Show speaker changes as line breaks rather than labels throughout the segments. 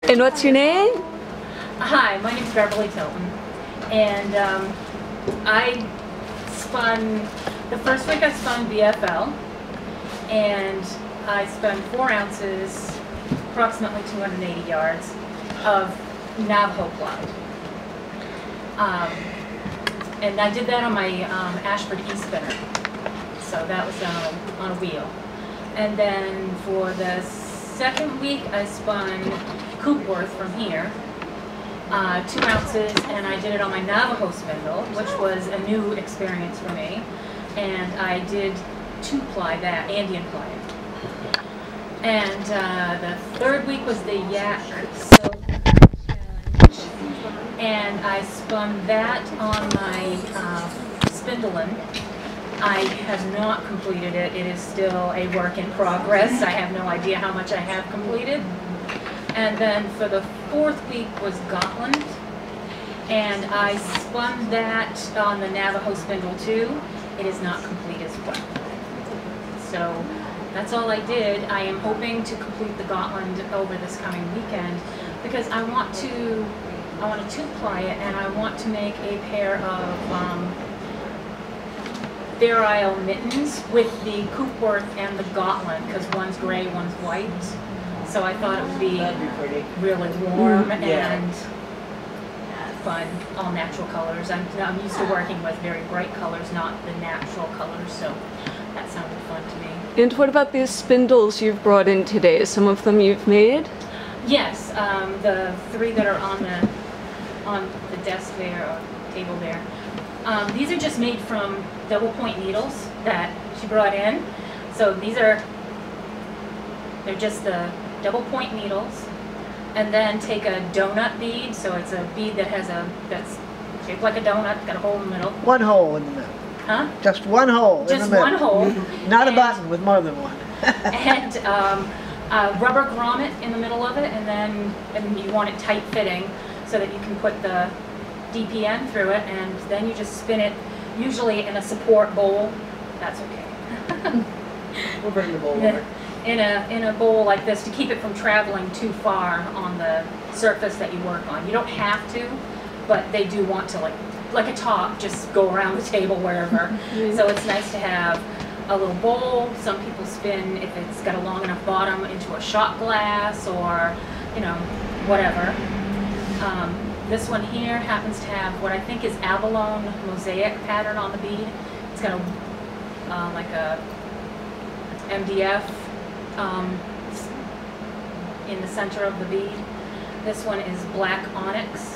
And what's your name?
Hi, my name's Beverly Tilton, and I spun, the first week I spun BFL, and I spun 4 ounces, approximately 280 yards of Navajo plow. And I did that on my Ashford E-spinner, so that was on a wheel. And then for the second week I spun Coopworth from here, 2 ounces, and I did it on my Navajo spindle, which was a new experience for me. And I did 2-ply that, Andean ply. And the third week was the Yak Silk Challenge, and I spun that on my spindling. I have not completed it. It is still a work in progress. I have no idea how much I have completed. And then for the fourth week was Gotland, and I spun that on the Navajo spindle too. It is not complete as well. So that's all I did. I am hoping to complete the Gotland over this coming weekend because I want to 2-ply it, and I want to make a pair of Fair Isle mittens with the Coopworth and the Gotland, because one's gray, one's white. So I thought it would be really warm and fun, all natural colors. I'm used to working with very bright colors, not the natural colors, so that sounded fun to me.
And what about these spindles you've brought in today? Some of them you've made?
Yes, the 3 that are on the desk there, or table there. These are just made from double point needles that she brought in. So they're just the double point needles, and then take a donut bead. So it's a bead that's shaped like a donut, got a hole in the middle.
One hole in the middle.
Huh?
Just one hole in the middle.
Just one hole.
Not a button with more than one.
And a rubber grommet in the middle of it, and you want it tight fitting so that you can put the DPN through it, and then you just spin it, usually in a support bowl. That's okay.
We'll bring the bowl over.
In a bowl like this to keep it from traveling too far on the surface that you work on. You don't have to, but they do want to, like a top, just go around the table wherever. So it's nice to have a little bowl. Some people spin, if it's got a long enough bottom, into a shot glass or, whatever. This one here happens to have what I think is abalone mosaic pattern on the bead. It's got like a MDF in the center of the bead. This one is black onyx,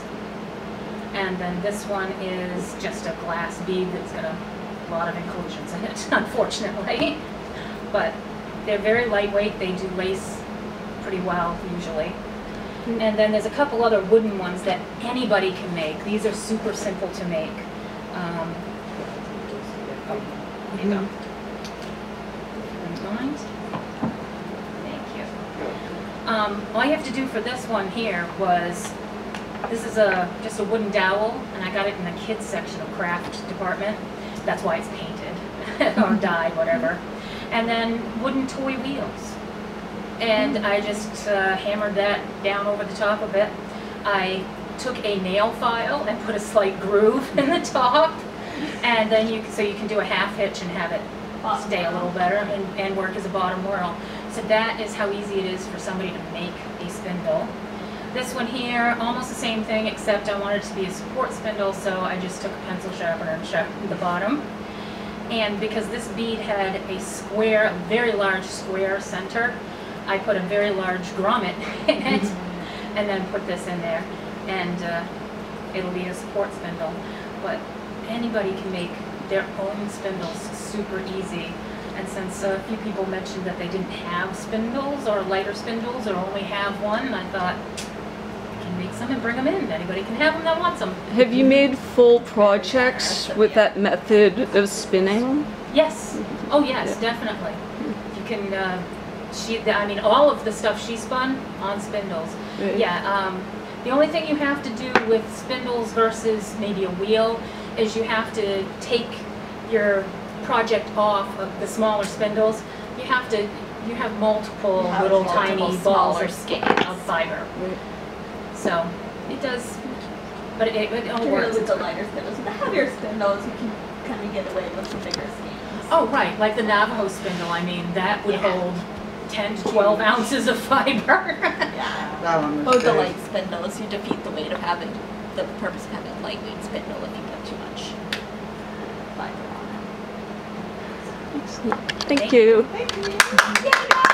and then this one is just a glass bead that's got a lot of inclusions in it, unfortunately. But they're very lightweight. They do lace pretty well usually. And then there's a couple other wooden ones that anybody can make. These are super simple to make. Here you go. Thank you. All you have to do for this one here was, this is just a wooden dowel, and I got it in the kids section of craft department. That's why it's painted or dyed, whatever. And then wooden toy wheels. And I just hammered that down over the top of it. I took a nail file and put a slight groove in the top, and then you can do a half hitch and have it stay a little better and work as a bottom whirl. So that is how easy it is for somebody to make a spindle. This one here, almost the same thing, except I wanted it to be a support spindle, so I just took a pencil sharpener and sharpened the bottom. And because this bead had a square, a very large square center, I put a very large grommet in it, and then put this in there, and it'll be a support spindle. But anybody can make their own spindles super easy. And since a few people mentioned that they didn't have spindles or lighter spindles or only have one, I thought I can make some and bring them in. Anybody can have them that wants them.
Have you made full projects with that method of spinning?
Yes. Oh yes, definitely. You can. I mean, all of the stuff she spun on spindles. Right. Yeah. The only thing you have to do with spindles versus maybe a wheel is you have to take your project off of the smaller spindles. You have multiple little tiny balls of fiber. So it does, but it all works.
With the lighter spindles, with the heavier spindles, you can kind of get away with some bigger skeins.
Oh, right, like the Navajo spindle, I mean, that would hold 10 to 12 ounces of fiber.
Yeah.
That one
Or
was
the
big.
light spindles, you defeat the weight of having, the purpose of having a lightweight spindle if you put too much fiber on it.
Excellent. Thank you.
Thank you.